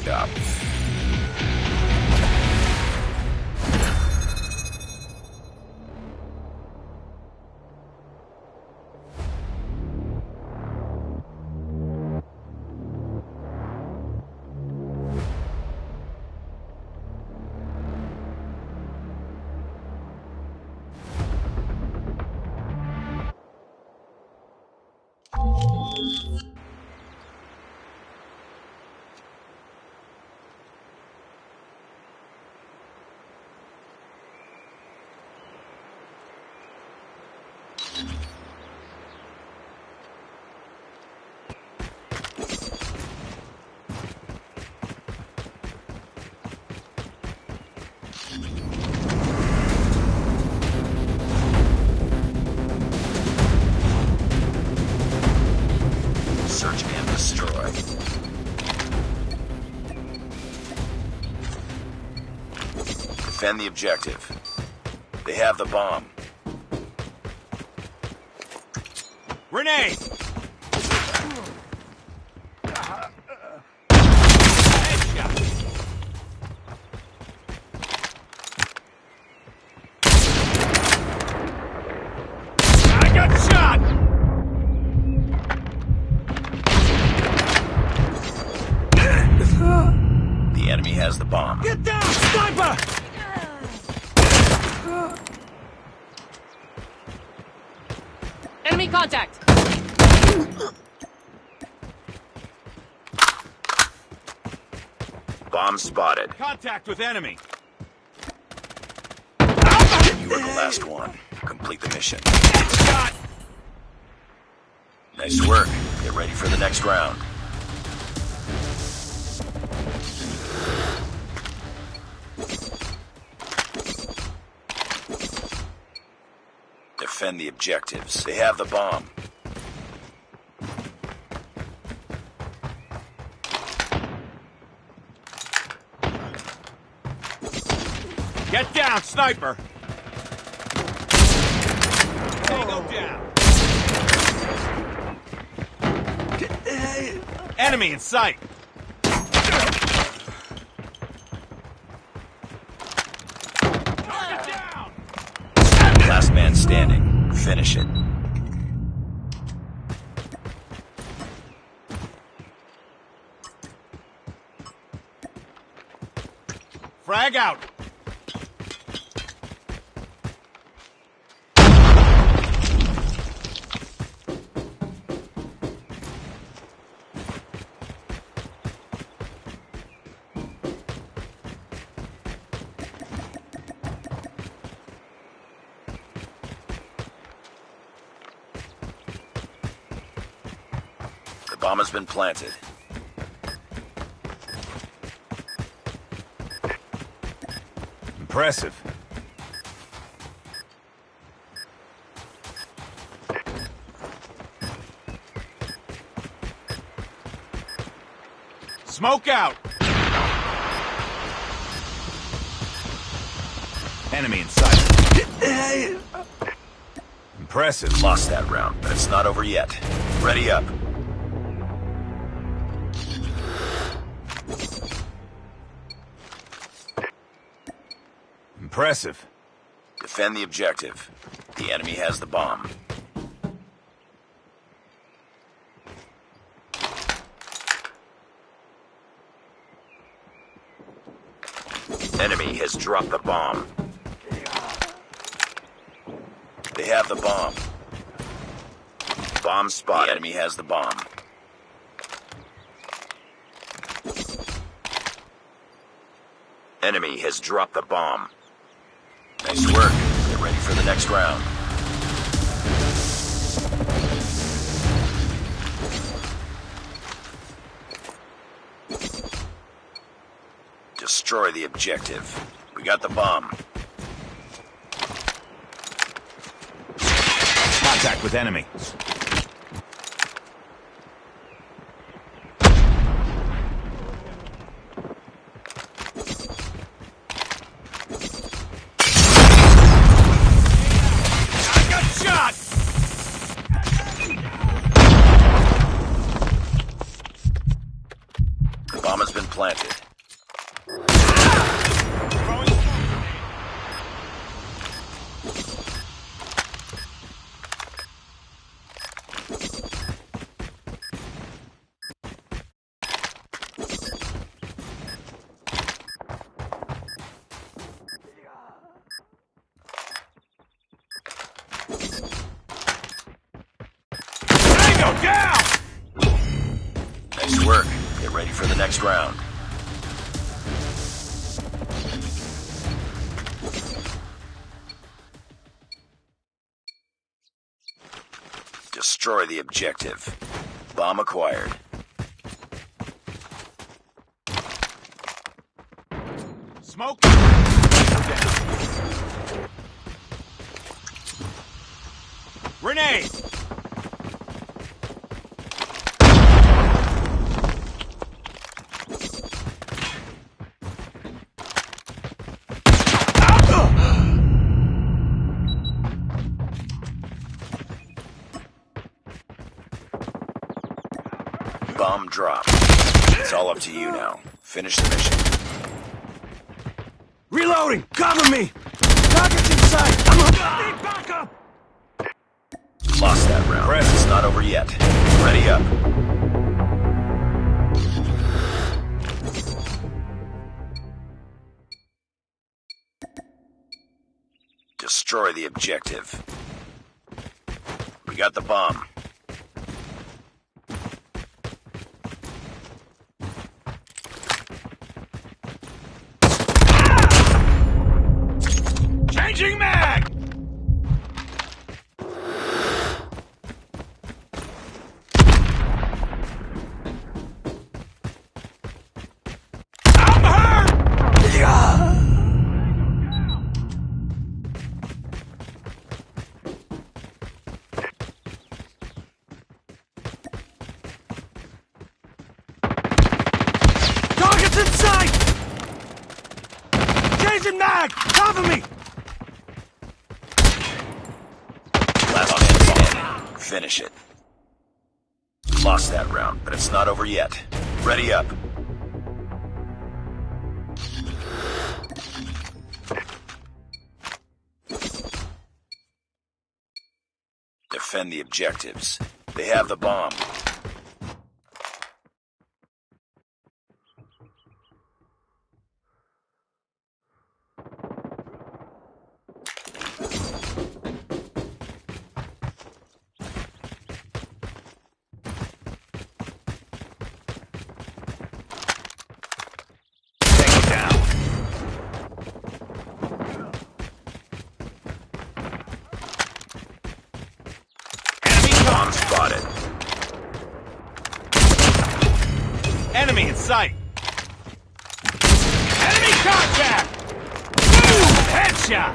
up. Search and destroy. Defend the objective. They have the bomb. Grenade! I got shot! The enemy has the bomb. Get down, sniper! Enemy contact! Bomb spotted. Contact with enemy. You were the last one. Complete the mission. Shot! Nice work. Get ready for the next round. Defend the objectives. They have the bomb. Get down, sniper! Tango down! Enemy in sight! Target down! Last man standing. Finish it. Frag out! The bomb has been planted. Impressive. Smoke out! Enemy in sight. Impressive. Lost that round, but it's not over yet. Ready up. Impressive. Defend the objective. The enemy has the bomb. Enemy has dropped the bomb. They have the bomb. Bomb spot. The enemy has the bomb. Enemy has dropped the bomb. Nice work. Get ready for the next round. Destroy the objective. We got the bomb. Contact with enemy. I got shot! The bomb has been planted. planted. Throwing smoke grenade. Tango down! Nice work. Get ready for the next round. Destroy the objective. Bomb acquired. Smoke. Down. Grenade. Bomb dropped. It's all up to you now. Finish the mission. Reloading. Cover me. Target's in sight. Need backup. Lost that round. Press. It's not over yet. Ready up. Destroy the objective. We got the bomb. Changing mag. I'm hurt. Yeah. Target's in sight! Changing mag! Cover me! Last man standing. Finish it. Lost that round, but it's not over yet. Ready up. Defend the objectives. They have the bomb. Tango down. Enemy Bomb spotted. Enemy in sight. Enemy contact! Boom! Headshot!